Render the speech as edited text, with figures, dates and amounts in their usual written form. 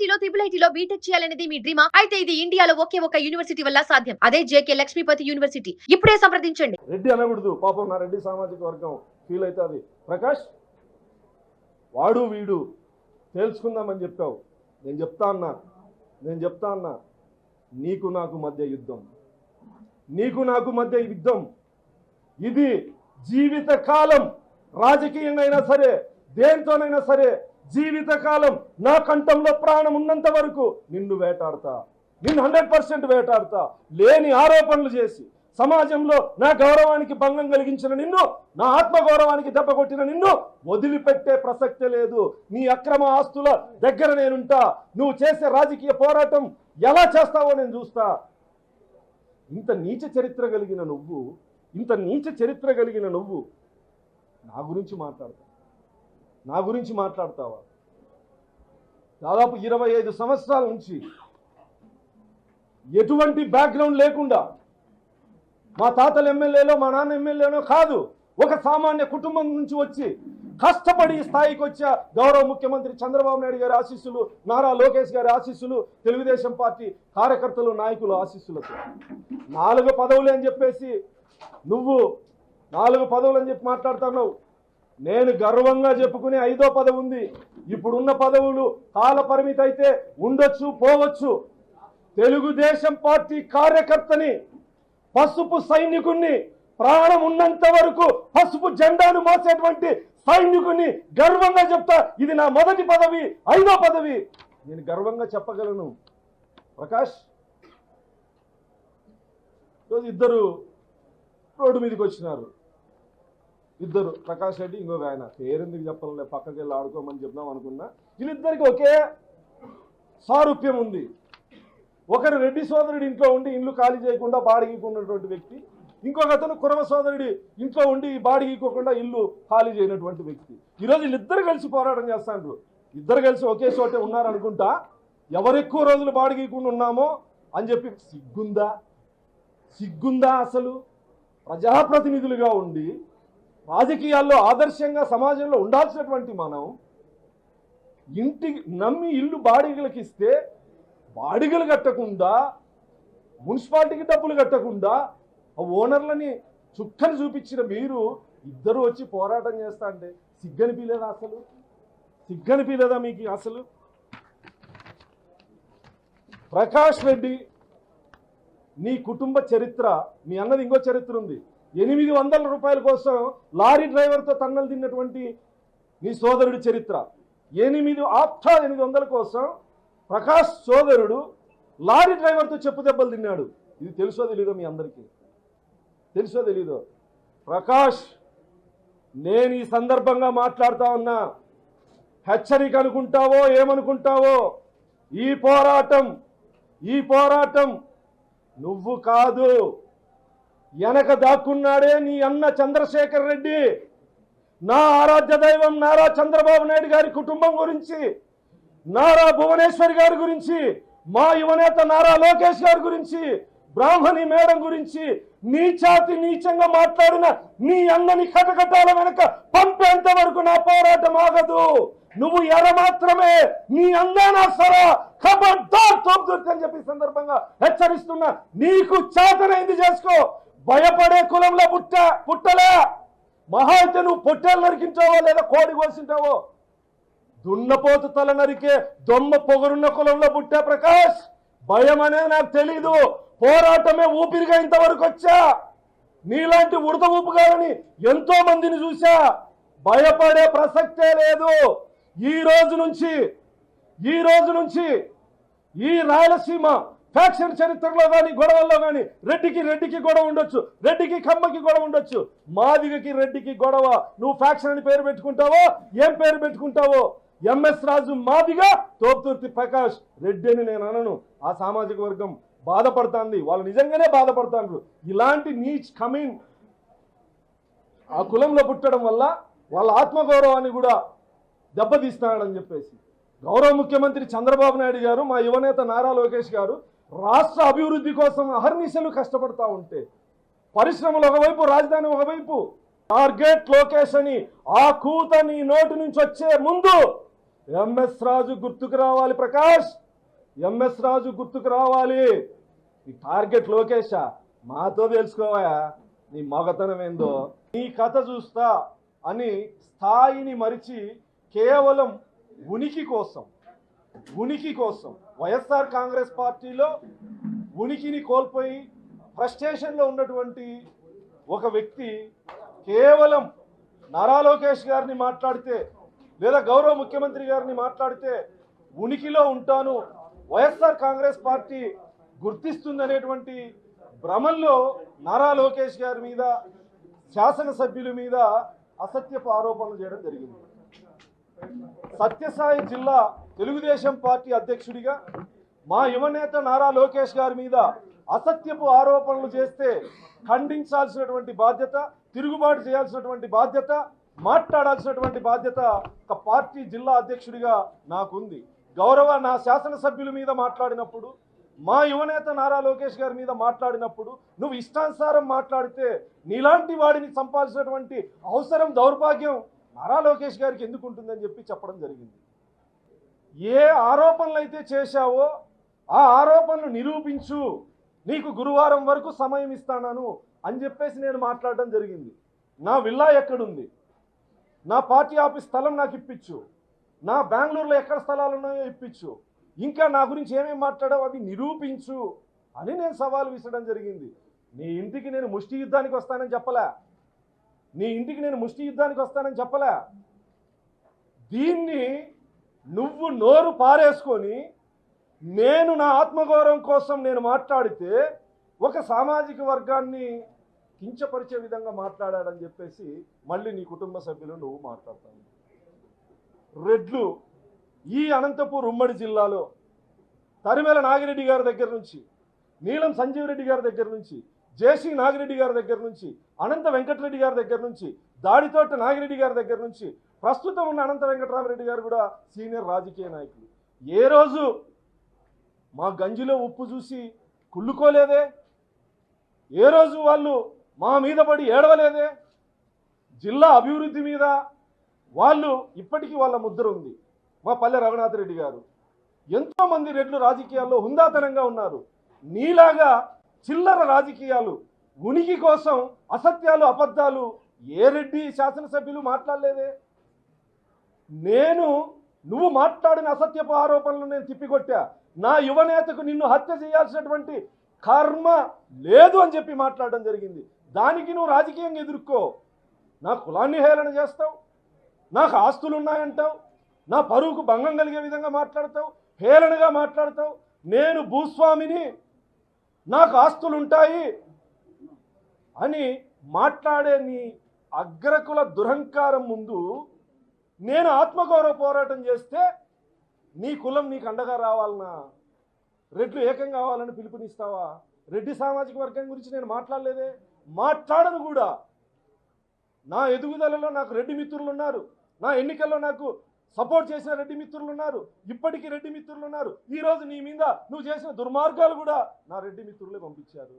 ఐఐటీలో IIITలో BTech చేయాలనేది మీ డ్రీమా? అయితే ఇది ఇండియాలో ఒకే ఒక యూనివర్సిటీ వల్ల సాధ్యం. అదే జేకే లక్ష్మీపతి యూనివర్సిటీ. ఇప్పుడే సంప్రదించండి. రెడ్డి అనకూడదు, పాపం నా రెడ్డి సామాజిక వర్గం ఫీల్ అవుతుంది. ప్రకాష్, వాడు వీడు తేల్చుకుందామని చెప్పావు. నేను చెప్తా అన్నా నీకు నాకు మధ్య యుద్ధం. ఇది జీవితకాలం. రాజకీయంగా సరే, దేంతోనైనా సరే, జీవితకాలం నా కంఠంలో ప్రాణం ఉన్నంత వరకు నిన్ను వేటాడతా, నిన్ను 100% వేటాడతా. లేని ఆరోపణలు చేసి సమాజంలో నా గౌరవానికి భంగం కలిగించిన నిన్ను, నా ఆత్మగౌరవానికి దెబ్బ కొట్టిన నిన్ను వదిలిపెట్టే ప్రసక్తే లేదు. నీ అక్రమ ఆస్తుల దగ్గర నేనుంటా. నువ్వు చేసే రాజకీయ పోరాటం ఎలా చేస్తావో నేను చూస్తా. ఇంత నీచ చరిత్ర కలిగిన నువ్వు నా గురించి మాట్లాడతావా? దాదాపు 25 సంవత్సరాల నుంచి ఎటువంటి బ్యాక్గ్రౌండ్ లేకుండా, మా తాతల ఎమ్మెల్యేలో మా నాన్న ఎమ్మెల్యేనో కాదు, ఒక సామాన్య కుటుంబం నుంచి వచ్చి కష్టపడి స్థాయికి వచ్చే గౌరవ ముఖ్యమంత్రి చంద్రబాబు నాయుడు గారి ఆశీస్సులు, నారా లోకేష్ గారి ఆశీస్సులు, తెలుగుదేశం పార్టీ కార్యకర్తలు, నాయకుల ఆశీస్సులతో 4 పదవులు అని చెప్పేసి నువ్వు 4 పదవులు అని చెప్పి మాట్లాడుతున్నావు. నేను గర్వంగా చెప్పుకునే 5వ పదవి ఉంది. ఇప్పుడున్న పదవులు కాల పరిమితి అయితే ఉండొచ్చు, పోవచ్చు. తెలుగుదేశం పార్టీ కార్యకర్తని, పసుపు సైనికుణ్ణి, ప్రాణం ఉన్నంత వరకు పసుపు జెండాను మోసేటువంటి సైనికుని గర్వంగా చెప్తా. ఇది నా మొదటి పదవి, 5వ పదవి. నేను గర్వంగా చెప్పగలను. ప్రకాష్, రోజు ఇద్దరు రోడ్డు మీదకి వచ్చినారు. ఇద్దరు, ప్రకాష్ రెడ్డి, ఇంకొక ఆయన, పేరెందుకు చెప్పాలే, పక్కకి వెళ్ళి ఆడుకోమని చెప్దాం అనుకున్నా. వీళ్ళిద్దరికి ఒకే సారూప్యం ఉంది. ఒకరు రెడ్డి సోదరుడి ఇంట్లో ఉండి ఇల్లు ఖాళీ చేయకుండా బాడిగీకున్నటువంటి వ్యక్తి, ఇంకొక అతను కురవ సోదరుడి ఇంట్లో ఉండి బాడిగీకోకుండా ఇల్లు ఖాళీ చేయనటువంటి వ్యక్తి. ఈరోజు వీళ్ళిద్దరు కలిసి పోరాటం చేస్తాండ్రు. ఇద్దరు కలిసి ఒకే చోటే ఉన్నారనుకుంటా. ఎవరు ఎక్కువ రోజులు బాడిగీకుండా ఉన్నామో అని చెప్పి సిగ్గుందా అసలు? ప్రజాప్రతినిధులుగా ఉండి రాజకీయాల్లో ఆదర్శంగా సమాజంలో ఉండాల్సినటువంటి మనం ఇంటికి నమ్మి ఇల్లు బాడిగలకు ఇస్తే బాడిగలు కట్టకుండా, మున్సిపాలిటీకి డబ్బులు కట్టకుండా ఆ ఓనర్లని చుక్కని చూపించిన మీరు ఇద్దరు వచ్చి పోరాటం చేస్తా అంటే సిగ్గనిపించలేదా మీకు అసలు? ప్రకాష్ రెడ్డి, నీ కుటుంబ చరిత్ర, మీ అన్నది ఇంకో చరిత్ర ఉంది. 800 రూపాయల కోసం లారీ డ్రైవర్తో తన్నలు తిన్నటువంటి నీ సోదరుడి చరిత్ర. 800 కోసం ప్రకాష్ సోదరుడు లారీ డ్రైవర్తో చెప్పు దెబ్బలు తిన్నాడు. ఇది తెలుసో తెలీదో మీ అందరికీ? తెలుసో తెలీదో? ప్రకాష్, నేను ఈ సందర్భంగా మాట్లాడుతా ఉన్నా. హెచ్చరిక అనుకుంటావో ఏమనుకుంటావో, ఈ పోరాటం నువ్వు కాదు, వెనక దాక్కున్నాడే నీ అన్న చంద్రశేఖర్ రెడ్డి. నా ఆరాధ్య దైవం నారా చంద్రబాబు నాయుడు గారి కుటుంబం గురించి, నారా భువనేశ్వరి గారి గురించి, మా యువనేత నారా లోకేష్ గారి గురించి, బ్రాహ్మణి మేడం గురించి నీచంగా మాట్లాడిన నీ అన్నని కటకటాల వెనక పంపేంత వరకు నా పోరాటం ఆగదు. నువ్వు ఎర మాత్రమే, నీ అందానా సరా ఖబర్దార్ తోపుదుర్తి అని చెప్పి సందర్భంగా హెచ్చరిస్తున్నా. నీకు చేతనైంది చేసుకో. భయపడే కులంలో పుట్టలే. మహా అయితే నువ్వు పొట్టేలు నరికించావో లేదా కోడి కోసింటావో. దున్నపోతు తల నరికే దొమ్మ పొగరున్న కులంలో పుట్టా ప్రకాష్. భయం అనేది నాకు తెలీదు. పోరాటమే ఊపిరిగా ఇంతవరకు వచ్చా. నీలాంటి ఉడత ఊపుగాలని ఎంతో మందిని చూసా. భయపడే ప్రసక్తే లేదు. ఈ రోజు నుంచి ఈ రాయలసీమ ఫ్యాక్షన్ చరిత్రలో కానీ గొడవల్లో కానీ రెడ్డికి గొడవ ఉండొచ్చు, రెడ్డికి కమ్మకి గొడవ ఉండొచ్చు, మాదిగకి రెడ్డికి గొడవ. నువ్వు ఫ్యాక్షన్ అని పేరు పెట్టుకుంటావో, ఏం పేరు పెట్టుకుంటావో, ఎంఎస్ రాజు మాదిగా, తోపుతుర్తి ప్రకాష్ రెడ్డి అని నేను అనను. ఆ సామాజిక వర్గం బాధపడుతుంది, వాళ్ళు నిజంగానే బాధపడుతున్నారు. ఇలాంటి నీచ్ కమింగ్ ఆ కులంలో పుట్టడం వల్ల వాళ్ళ ఆత్మగౌరవాన్ని కూడా దెబ్బతీస్తున్నాడని చెప్పేసి గౌరవ ముఖ్యమంత్రి చంద్రబాబు నాయుడు గారు, మా యువనేత నారా లోకేష్ గారు రాష్ట్ర అభివృద్ధి కోసం అహర్నిశలు కష్టపడతా ఉంటే, పరిశ్రమలు ఒకవైపు, రాజధాని ఒకవైపు, టార్గెట్ లోకేష్ అని ఆ కూత నీ నోటి నుంచి వచ్చే ముందు ఎంఎస్ రాజు గుర్తుకు రావాలి ప్రకాష్, ఎంఎస్ రాజు గుర్తుకు రావాలి. నీ టార్గెట్ లోకేషా, మాతో తెలుసుకోవా నీ మగతనం ఏందో. నీ కథ చూస్తా అని స్థాయిని మరిచి కేవలం ఉనికి కోసం వైఎస్ఆర్ కాంగ్రెస్ పార్టీలో ఉనికిని కోల్పోయి ఫ్రస్ట్రేషన్లో ఉన్నటువంటి ఒక వ్యక్తి కేవలం నారా లోకేష్ గారిని మాట్లాడితే లేదా గౌరవ ముఖ్యమంత్రి గారిని మాట్లాడితే ఉనికిలో ఉంటాను, వైఎస్ఆర్ కాంగ్రెస్ పార్టీ గుర్తిస్తుందనేటువంటి భ్రమంలో నారా లోకేష్ గారి మీద, శాసనసభ్యుల మీద అసత్యపు ఆరోపణలు చేయడం జరిగింది. సత్యసాయి జిల్లా తెలుగుదేశం పార్టీ అధ్యక్షుడిగా మా యువనేత నారా లోకేష్ గారి మీద అసత్యపు ఆరోపణలు చేస్తే ఖండించాల్సినటువంటి బాధ్యత, తిరుగుబాటు చేయాల్సినటువంటి బాధ్యత, మాట్లాడాల్సినటువంటి బాధ్యత ఒక పార్టీ జిల్లా అధ్యక్షుడిగా నాకుంది. నా శాసనసభ్యుల మీద మాట్లాడినప్పుడు, మా యువనేత నారా లోకేష్ గారి మీద మాట్లాడినప్పుడు నువ్వు ఇష్టానుసారం మాట్లాడితే నీలాంటి వాడిని చంపాల్సినటువంటి అవసరం, దౌర్భాగ్యం నారా లోకేష్ గారికి ఎందుకు ఉంటుందని చెప్పడం జరిగింది. ఏ ఆరోపణలు అయితే చేశావో ఆ ఆరోపణలు నిరూపించు, నీకు గురువారం వరకు సమయం ఇస్తాను అని చెప్పేసి నేను మాట్లాడడం జరిగింది. నా విల్లా ఎక్కడుంది, నా పార్టీ ఆఫీస్ స్థలం నాకు ఇప్పించు, నా బెంగళూరులో ఎక్కడ స్థలాలు ఉన్నాయో ఇప్పించు, ఇంకా నా గురించి ఏమేమి మాట్లాడావు అవి నిరూపించు అని నేను సవాల్ విసరడం జరిగింది. నీ ఇంటికి నేను ముష్టి యుద్ధానికి వస్తానని చెప్పలే, దీన్ని నువ్వు నోరు పారేసుకొని నేను నా ఆత్మగౌరవం కోసం నేను మాట్లాడితే ఒక సామాజిక వర్గాన్ని కించపరిచే విధంగా మాట్లాడాడని చెప్పేసి మళ్ళీ నీ కుటుంబ సభ్యులు నువ్వు మాట్లాడతావు. రెడ్లు ఈ అనంతపూర్ ఉమ్మడి జిల్లాలో తరిమేల నాగిరెడ్డి గారి దగ్గర నుంచి, నీలం సంజీవ్ రెడ్డి గారి దగ్గర నుంచి, జేసీ నాగిరెడ్డి గారి దగ్గర నుంచి, అనంత వెంకటరెడ్డి గారి దగ్గర నుంచి, దాడితోట నాగిరెడ్డి గారి దగ్గర నుంచి, ప్రస్తుతం ఉన్న అనంత వెంకటరామరెడ్డి గారు కూడా సీనియర్ రాజకీయ నాయకులు. ఏ రోజు మా గంజిలో ఉప్పు చూసి కుళ్ళుకోలేదే, ఏ రోజు వాళ్ళు మా మీద పడి ఏడవలేదే. జిల్లా అభివృద్ధి మీద వాళ్ళు ఇప్పటికీ వాళ్ళ ముద్ర ఉంది. మా పల్లె రఘునాథ్ రెడ్డి గారు, ఎంతోమంది రెడ్లు రాజకీయాల్లో హుందాతనంగా ఉన్నారు. నీలాగా చిల్లర రాజకీయాలు, ఉనికి కోసం అసత్యాలు, అబద్ధాలు ఏ రెడ్డి శాసనసభ్యులు మాట్లాడలేదే. నువ్వు మాట్లాడిన అసత్యపు ఆరోపణలు నేను తిప్పికొట్టా. నా యువనేతకు నిన్ను హత్య చేయాల్సినటువంటి కర్మ లేదు అని చెప్పి మాట్లాడడం జరిగింది. దానికి నువ్వు రాజకీయంగా ఎదుర్కో. నా కులాన్ని హేళన చేస్తావు, నాకు ఆస్తులు ఉన్నాయంటావు, నా పరువుకు భంగం కలిగే విధంగా మాట్లాడతావు, హేళనగా మాట్లాడతావు. నేను భూస్వామిని, నాకు ఆస్తులు ఉంటాయి అని మాట్లాడే నీ అగ్రకుల దురహంకారం ముందు నేను ఆత్మగౌరవ పోరాటం చేస్తే నీ కులం నీకు అండగా రావాలన్నా, రెడ్లు ఏకం కావాలని పిలుపునిస్తావా? రెడ్డి సామాజిక వర్గం గురించి నేను మాట్లాడలేదే, మాట్లాడను కూడా. నా ఎదుగుదలలో నాకు రెడ్డి మిత్రులు ఉన్నారు, నా ఎన్నికల్లో నాకు సపోర్ట్ చేసిన రెడ్డి మిత్రులు ఉన్నారు, ఇప్పటికీ రెడ్డి మిత్రులు ఉన్నారు. ఈరోజు నీ మీద నువ్వు చేసిన దుర్మార్గాలు కూడా నా రెడ్డి మిత్రులే పంపించారు.